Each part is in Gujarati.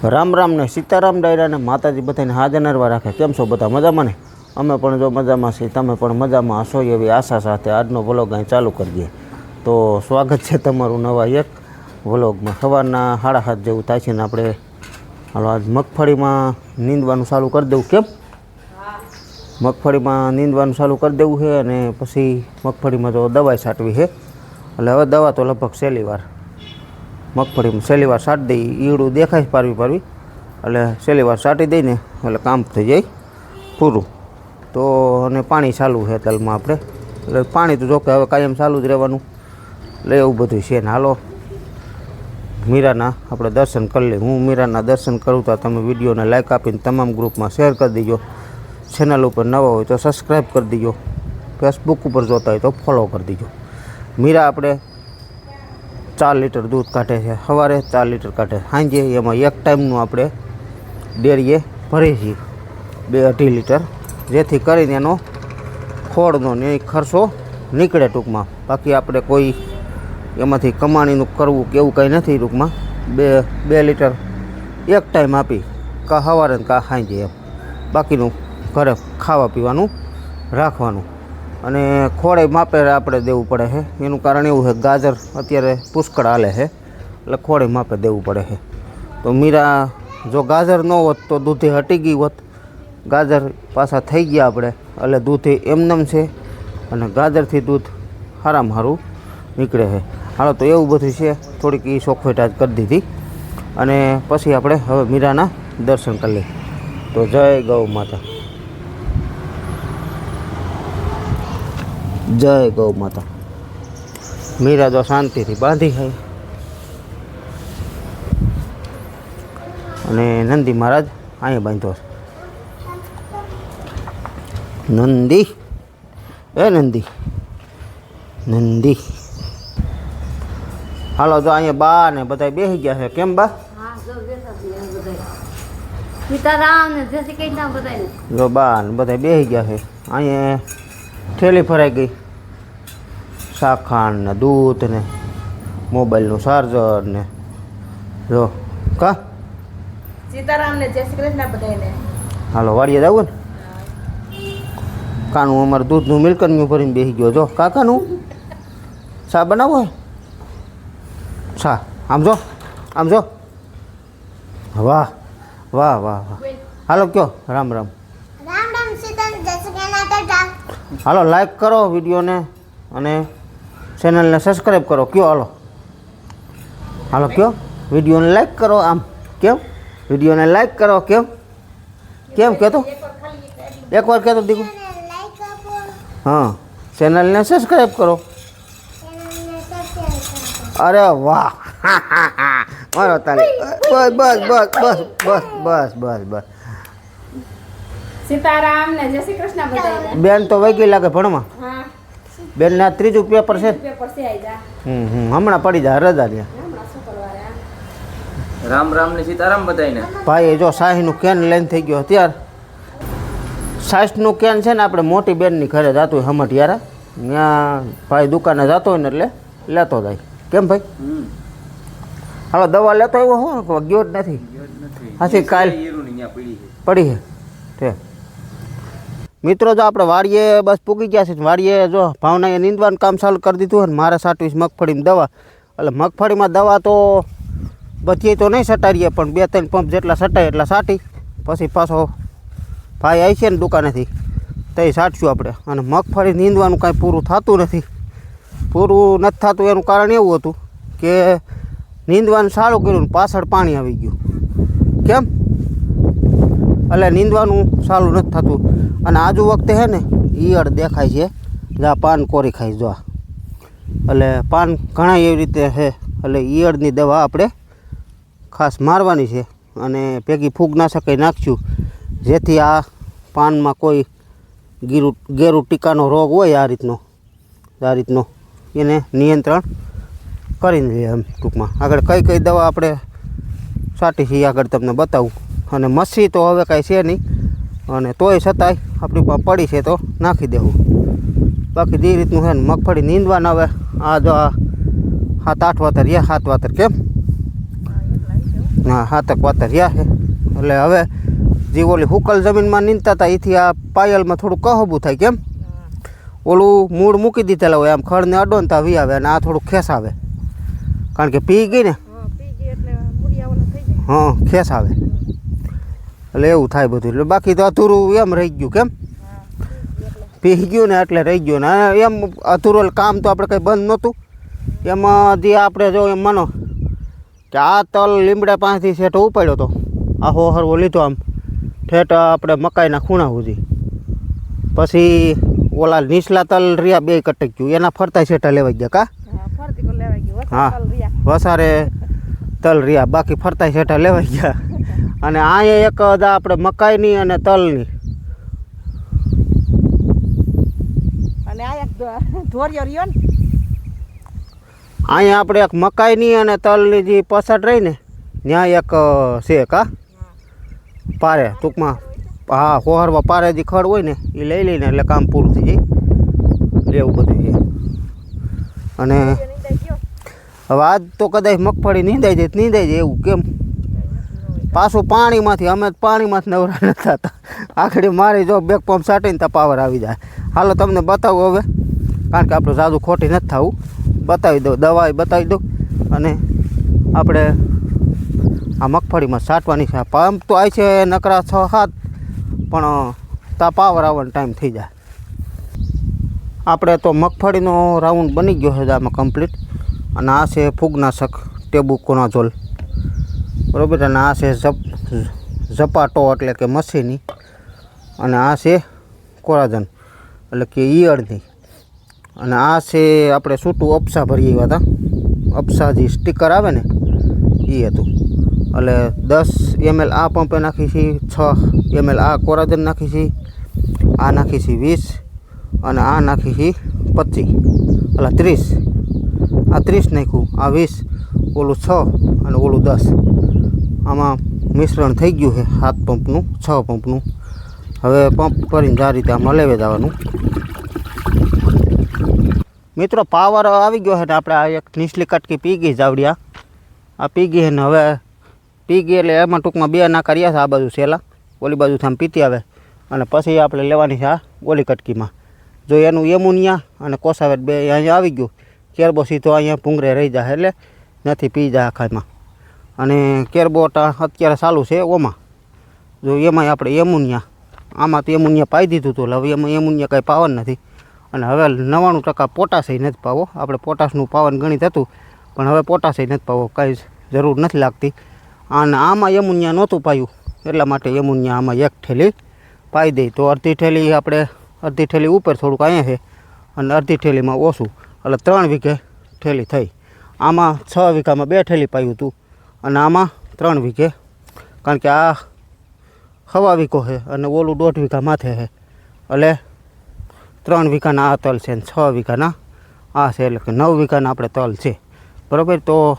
રામ રામ ને સીતારામ ડાયરા ને માતાજી બધાને હાજર નરવા રાખે. કેમ છો બધા? મજામાં ને? અમે પણ જો મજામાં છીએ, તમે પણ મજામાં હશો એવી આશા સાથે આજનો વ્લોગ અહીં ચાલુ કરી દઈએ. તો સ્વાગત છે તમારું નવા એક વ્લોગમાં. સવારના 7:30 જેવું થાય છે ને આપણે હાલો આજ મગફળીમાં નીંદવાનું ચાલુ કરી દેવું. કેમ મગફળીમાં નીંદવાનું ચાલુ કરી દેવું છે અને પછી મગફળીમાં જો દવાઈ છાંટવી છે. એટલે હવે દવા તો લગભગ છેલ્લી વાર મગફળીમાં છેલ્લી વાર છાંટી દઈ, ઈયળું દેખાય પારવી એટલે છેલ્લી વાર છાંટી દઈને એટલે કામ થઈ જાય પૂરું. તો અને પાણી ચાલુ છે તલમાં આપણે, એટલે પાણી તો જોકે હવે કાયમ ચાલુ જ રહેવાનું. એટલે એવું બધું છે ને. હાલો મીરાના આપણે દર્શન કરી લઈએ. હું મીરાના દર્શન કરું તો તમે વિડીયોને લાઈક આપીને તમામ ગ્રુપમાં શેર કરી દીજો. ચેનલ ઉપર નવા હોય તો સબસ્ક્રાઈબ કરી દીજો. ફેસબુક ઉપર જોતા હોય તો ફોલો કરી દીજો. મીરા આપણે 4 લીટર દૂધ કાઢે છે, સવારે 4 લીટર કાઢે, સાંજે એમાં એક ટાઈમનું આપણે ડેરીએ ભરીએ છીએ 2-2.5 લીટર, જેથી કરીને એનો ખોળનો ને ખર્ચો નીકળે ટૂંકમાં. બાકી આપણે કોઈ એમાંથી કમાણીનું કરવું કે એવું કંઈ નથી ટૂંકમાં. 2 લીટર એક ટાઈમ આપી, કાં સવારે ને કાં સાંજે એમ. બાકીનું ઘરે ખાવા પીવાનું રાખવાનું. અને ખોળે માપે આપણે દેવું પડે છે. એનું કારણ એવું છે ગાજર અત્યારે પુષ્કળ હાલે છે, એટલે ખોળે માપે દેવું પડે છે. તો મીરા જો ગાજર ન હોત તો દૂધી હટી ગઈ હોત. ગાજર પાછા થઈ ગયા આપણે, એટલે દૂધી એમનેમ છે અને ગાજરથી દૂધ સારામાં સારું નીકળે છે. હાલો તો એવું બધું છે, થોડીક એ ચોખવટ આજ કરી દીધી. અને પછી આપણે હવે મીરાના દર્શન કરી લઈએ. તો જય ગૌ માતા, જય ગૌ માતા. મીરા તો શાંતિથી બાંધી છે અને નંદી મહારાજ અહીંયા બાંધ્યો છે. નંદી નંદી નંદી. હાલો તો અહીંયા બા ને બધા બેસી ગયા છે. કેમ બા? જો બા ને બધા બેસી ગયા છે. અહીંયા થેલી ભરાઈ ગઈ, શાખાંડ ને દૂધ ને મોબાઈલનું ચાર્જર ને જો કા. સીતારામ ને જય શ્રી કૃષ્ણ બધાને. હાલો વાડીએ જવું ને. કાનું અમારે દૂધનું મિલ્કનું ભરીને બેસી ગયો. જો કાકાનું ચા બનાવો હોય ચા. આમ જો આમ જો. વાહ વાહ વાહ વાહ. હાલો કયો રામ રામ. હાલો લાઈક કરો વિડીયોને અને ચેનલને સબસ્ક્રાઈબ કરો. કયો હાલો હાલો કયો વિડીયોને લાઈક કરો. આમ કેમ વિડીયોને લાઈક કરો? કેમ કેમ કહેતો એકવાર કહેતો દીકું? હા, ચેનલને સબસ્ક્રાઈબ કરો. અરે વાહ મારો તાળી. બસ બસ બસ બસ બસ બસ બસ. સીતારામ ને જય શ્રી કૃષ્ણ બધાને. બેન તો વહી ગઈ લાગે ભણવા. હા, બેન ના 3જું પેપર છે. પેપર છે આઈજા. હમણાં પડી જાય રજા ત્યાં. હમણાં શુક્રવારે. રામ રામ ને સીતારામ બધાને. ભાઈ જો શાહીનું કેન લઈને થઈ ગયો અત્યારે. સાસનું કેન છે ને આપણે મોટી બેનની ઘરે જતું હોય હમટિયારા, ત્યાં ભાઈ દુકાને જતો હોય ને એટલે લેતો જાય. કેમ ભાઈ? હાલો દવા લેતો આવ્યો હો, ગયો જ નથી. હાથી કાલ પડી છે તે. મિત્રો જો આપણે વાડીએ બસ પૂગી ગયા છે. વાડીએ જો ભાવનાએ નીંદવાનું કામ ચાલુ કરી દીધું અને મારે છાંટવીશ મગફળીમાં દવા. એટલે મગફળીમાં દવા તો બધી તો નહીં છટાડીએ, પણ 2-3 પંપ જેટલા છટાય એટલા છાંટી પછી પાછો ભાઈ આવી છે ને દુકાનેથી તે છાંટશું આપણે. અને મગફળી નીંદવાનું કાંઈ પૂરું થતું નથી. પૂરું નથી થતું એનું કારણ એવું હતું કે નીંદવાનું સારું કર્યું ને પાછળ પાણી આવી ગયું. કેમ? એટલે નીંદવાનું સારું નથી થતું. અને આજુ વખતે છે ને ઈયળ દેખાય છે, જ્યાં પાન કોરી ખાઈ જો. એટલે પાન ઘણા એવી રીતે છે, એટલે ઈયળની દવા આપણે ખાસ મારવાની છે. અને ભેગી ફૂગનાશક નાખશું, જેથી આ પાનમાં કોઈ ગેરુ ટીકાનો રોગ હોય આ રીતનો એને નિયંત્રણ કરીને લઈએ. એમ ટૂંકમાં આગળ કઈ કઈ દવા આપણે છાંટી છીએ આગળ તમને બતાવું. અને મસી તો હવે કાંઈ છે નહીં, અને તોય છતાંય આપણી પાસે પડી છે તો નાખી દેવું. બાકી જે રીતનું છે ને મગફળી નીંદવાના. હવે આ જો 7-8 વાતર 7 વાતર. કેમ હા 7 વાતર રહ્યા છે. એટલે હવે જે ઓલી હુકલ જમીનમાં નીંદતા હતા એથી આ પાયલમાં થોડું કહબું થાય. કેમ ઓલું મૂળ મૂકી દીધેલા હોય આમ ખડને અડો ને ત્યાં વી આવે અને આ થોડુંક ખેસ આવે કારણ કે પી ગઈ ને. હા ખેસ આવે એટલે એવું થાય બધું. એટલે બાકી તો અધૂરું એમ રહી ગયું. કેમ પી ગયું ને એટલે રહી ગયું ને એમ અધૂરું કામ તો આપણે કંઈ બંધ નહોતું. એમાં જે આપણે જો એમ માનો કે આ તલ લીમડા પાસેથી શેઠો ઉપાડ્યો હતો. આ હોહરવો લીધો આમ ઠેઠ આપણે મકાઈના ખૂણા સુધી. પછી ઓલા નીચલા તલ રહ્યા 2 કટક ગયું એના ફરતા શેઠા લેવાઈ ગયા. કા હા વસારે તલ રહ્યા બાકી ફરતા શેઠા લેવાઈ ગયા. અને અહીંયા એક આપણે મકાઈની અને તલની અહીંયા આપણે એક મકાઈની અને તલની જે પસાટ રહી ને ત્યાં એક છે. કા પારે ટૂંકમાં હા હોહરવા પારે જે ખડ હોય ને એ લઈ લઈને એટલે કામ પૂરું થઈ જાય એવું બધું છે. અને હવે આજ તો કદાચ મગફળી નીંદાઈ જાય એવું. કેમ પાછું પાણીમાંથી અમે પાણીમાંથી નવરા નથી થતા. આખડી મારી જો બેક પંપ સાટીને તો પાવર આવી જાય. હાલો તમને બતાવું હવે કારણ કે આપણું જાદુ ખોટી નથી થવું. બતાવી દઉં દવા બતાવી દઉં અને આપણે આ મગફળીમાં સાટવાની છે. પંપ તો આવી છે નકરા 6-7 પણ તા પાવર આવવાનો ટાઈમ થઈ જાય. આપણે તો મગફળીનો રાઉન્ડ બની ગયો છે આમાં કમ્પ્લીટ. અને આ છે ફૂગનાશક ટેબુકોનાઝોલ બરાબર. અને આ છે ઝપાટો એટલે કે મસીની. અને આ છે કોરાજન એટલે કે ઈયળની. અને આ છે આપણે છૂટું અપસા ભરી આવ્યા હતા. અપસા જે સ્ટીકર આવે ને એ હતું. એટલે 10 ml આ પંપે નાખી છે, 6 ml આ કોરાજન નાખી છે, આ નાખી છે 20 અને આ નાખી છે 25 એટલે 30. આ 30 નાખ્યું, આ 20, ઓલું 6 અને ઓલું 10. આમાં મિશ્રણ થઈ ગયું છે 7 પંપનું 6 પંપનું. હવે પંપ કરીને આ રીતે આમાં લેવા જવાનું. મિત્રો પાવર આવી ગયો છે ને આપણે આ એક નીચલી કટકી પી ગઈ જાવડિયા. આ પી ગઈ છે ને હવે પી ગઈ એટલે એમાં ટૂંકમાં 2 નાકા રહ્યા છે. આ બાજુ સેલા ઓલી બાજુથી આમ પીતી આવે અને પછી આપણે લેવાની છે આ ઓલી કટકીમાં. જો એનું એમોનિયા અને કોસાવેટ 2 અહીંયા આવી ગયું. કેરબો સીધો અહીંયા ભૂંગરે રહી જાય એટલે નથી પી જાય આખામાં. અને કેરબોટા અત્યારે ચાલુ છે ઓમાં. જો એમાં આપણે એમોનિયા આમાં તો એમોનિયા પાઈ દીધું હતું. હવે એમાં એમોનિયા કાંઈ પાવર નથી. અને હવે 99% પોટાશ નથી પાવો. આપણે પોટાશનું પાવન ગણિત હતું પણ હવે પોટાશ નથી પાવો. કાંઈ જરૂર નથી લાગતી. અને આમાં એમોનિયા નહોતું પાયું એટલા માટે એમોનિયા આમાં 1 થેલી પાઈ દઈ તો અડધી થેલી આપણે અડધી થેલી ઉપર થોડુંક અહીંયા છે અને અડધી થેલીમાં ઓછું એટલે 3 વીઘે થેલી થઈ. આમાં 6 વીઘામાં 2 થેલી પાયું હતું અને આમાં 3 વીઘે કારણ કે આ 1.25 વીઘો છે અને ઓલું 1.5 વીઘા માથે છે એટલે 3 વીઘાના આ તલ છે ને 6 વીઘાના આ છે એટલે કે 9 વીઘાના આપણે તલ છે બરાબર. તો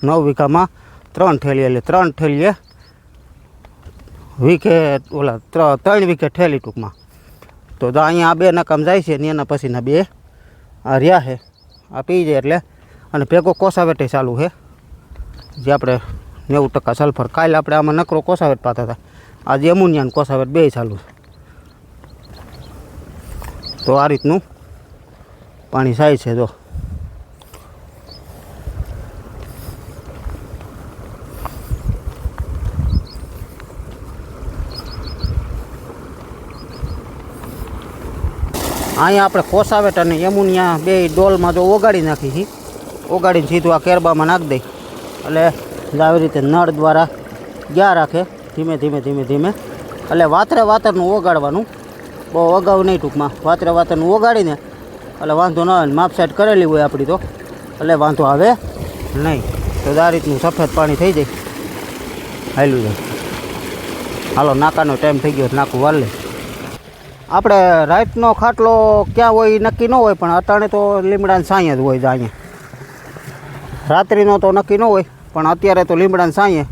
9 વીઘામાં 3 થેલી એટલે 3 થેલીએ વીઘે ઓલા 3 વીઘે થેલી ટૂંકમાં. તો અહીંયા આ 2 નકામ જાય છે ને એના પછીના 2 આ રહ્યા છે. આ પી જાય એટલે અને ભેગો કોસાવેટ ચાલુ છે જે આપણે 90% સલ્ફર. કાલે આપણે આમાં નકરો કોસાવેટ પાતા હતા. આજે એમોનિયા અને કોસાવેટ 2 ચાલુ છે. તો આ રીતનું પાણી થાય છે. જો અહીંયા આપણે કોસાવેટ અને એમોનિયા 2 ડોલમાં જો ઓગાળી નાખી છીએ. ઓગાળીને સીધું આ કેરબામાં નાખી દઈ એટલે આવી રીતે નળ દ્વારા ગયા રાખે ધીમે ધીમે ધીમે ધીમે. એટલે વાતરનું ઓગાળવાનું, બહુ અગાઉ નહીં ટૂંકમાં. વાતરનું ઓગાળીને એટલે વાંધો ન આવે. માપ સેટ કરેલી હોય આપણી તો એટલે વાંધો આવે નહીં. તો આ રીતનું સફેદ પાણી થઈ જાય. હાલ્યું જાય. હાલો નાકાનો ટાઈમ થઈ ગયો, નાકું વાર લે. આપણે રાતનો ખાટલો ક્યાં હોય નક્કી ન હોય પણ અટાણે તો લીમડાની સાંયે જ હોય છે. અહીંયા રાત્રિનો તો નક્કી ન હોય પણ અત્યારે તો લીમડાની સાંયે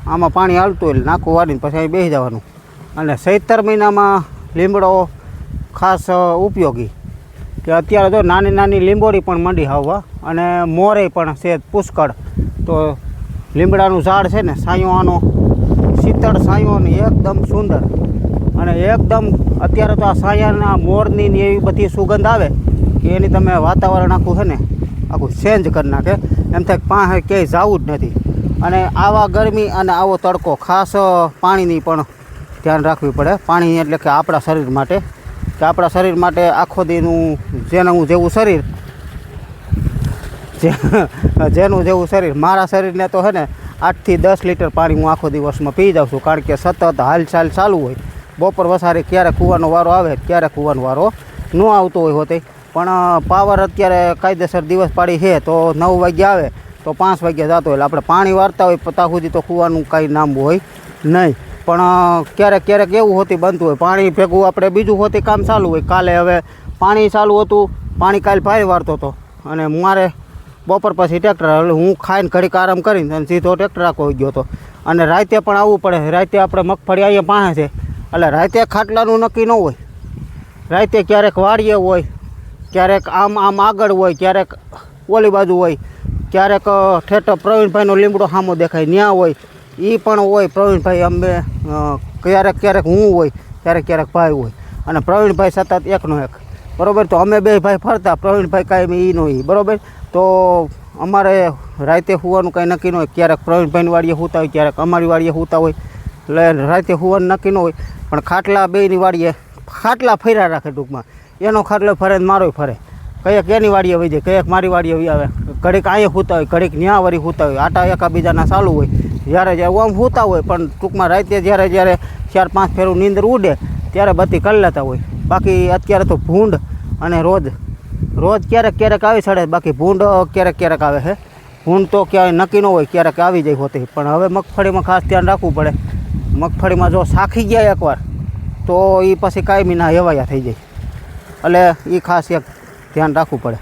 આમાં પાણી હાલતું હોય નાખું વાળીને પછી અહીં બેસી જવાનું. અને ચૈત્ર મહિનામાં લીમડો ખાસ ઉપયોગી કે અત્યારે જો નાની નાની લીંબોડી પણ મંડી આવવા અને મોરે પણ છે પુષ્કળ. તો લીમડાનું ઝાડ છે ને સાયો આનો શીતળ સાયો ને એકદમ સુંદર અને એકદમ અત્યારે તો આ સાયાના મોરની ને એવી બધી સુગંધ આવે કે એની તમે વાતાવરણ આખું છે ને આખું ચેન્જ કરી નાખે એમ થાય કે પાસે ક્યાંય જવું જ નથી. અને આવા ગરમી અને આવો તડકો ખાસ પાણીની પણ ધ્યાન રાખવી પડે. પાણી એટલે કે આપણા શરીર માટે કે આપણા શરીર માટે આખો દીનું જેનું જેવું શરીર જેનું જેવું શરીર મારા શરીરને તો છે ને 8 થી 10 લીટર પાણી હું આખો દિવસમાં પી જાઉં છું. કારણ કે સતત હાલચાલ ચાલુ હોય. બપોર વસારે ક્યારેક કૂવાનો વારો આવે ક્યારેક કૂવાનો વારો ન આવતો હોય હોતે પણ પાવર અત્યારે કાયદેસર દિવસ પાડી છે તો 9 વાગ્યે આવે તો 5 વાગ્યે જતો એટલે આપણે પાણી વારતા હોય પતા સુધી તો કૂવાનું કાંઈ નામ હોય નહીં. પણ ક્યારેક ક્યારેક એવું હોતી બનતું હોય પાણી ભેગું આપણે બીજું હોતી કામ ચાલુ હોય. કાલે હવે પાણી ચાલુ હતું પાણી કાલે ભારે વારતો હતો અને મારે બપોર પછી ટ્રેક્ટર એટલે હું ખાઈને ઘડીક આરામ કરીને અને સીધો ટ્રેક્ટર રાખો ગયો હતો. અને રાતે પણ આવવું પડે. રાતે આપણે મગફળી અહીંયા પાસે છે એટલે રાતે ખાટલાનું નક્કી ન હોય. રાતે ક્યારેક વાડીએ હોય ક્યારેક આમ આગળ હોય ક્યારેક ઓલી બાજુ હોય ક્યારેક ઠેઠ પ્રવીણભાઈનો લીમડો સામો દેખાય ત્યાં હોય એ પણ હોય. પ્રવીણભાઈ અમે ક્યારેક ક્યારેક હું હોય ક્યારેક ક્યારેક ભાઈ હોય અને પ્રવીણભાઈ સતત એકનો એક બરાબર. તો અમે બે ભાઈ ફરતા પ્રવીણભાઈ કાંઈ એનો એ બરાબર. તો અમારે રાતે સૂવાનું કાંઈ નક્કી ન હોય. ક્યારેક પ્રવીણભાઈની વાડીએ સૂતા હોય ક્યારેક અમારી વાડીએ સૂતા હોય એટલે રાતે સૂવાનું નક્કી ન હોય. પણ ખાટલા બેયની વાડીએ ખાટલા ફર્યા રાખે ટૂંકમાં. એનો ખાટલો ફરે ને મારોય ફરે. કંઈક એની વાડીએ વહી જાય કંઈક મારી વાડીએ વહી આવે. ઘડીક અહીંયા સૂતા હોય ઘડીક ન્યા વળી સૂતા હોય. આટા એકાબીજાના ચાલુ હોય. જ્યારે જ્યારે આમ સૂતા હોય પણ ટૂંકમાં રાતે જ્યારે જ્યારે 4-5 ફેરું નીંદર ઉડે ત્યારે બત્તી કરી લેતા હોય. બાકી અત્યારે તો ભૂંડ અને રોજ ક્યારેક ક્યારેક આવી ચડે. બાકી ભૂંડ ક્યારેક ક્યારેક આવે છે. ભૂંડ તો ક્યાંય નક્કી ન હોય ક્યારેક આવી જાય હોતી. પણ હવે મગફળીમાં ખાસ ધ્યાન રાખવું પડે. મગફળીમાં જો શાખી ગયા એકવાર તો એ પછી કાયમીના હેવાયા થઈ જાય એટલે એ ખાસ એક ધ્યાન રાખવું પડે.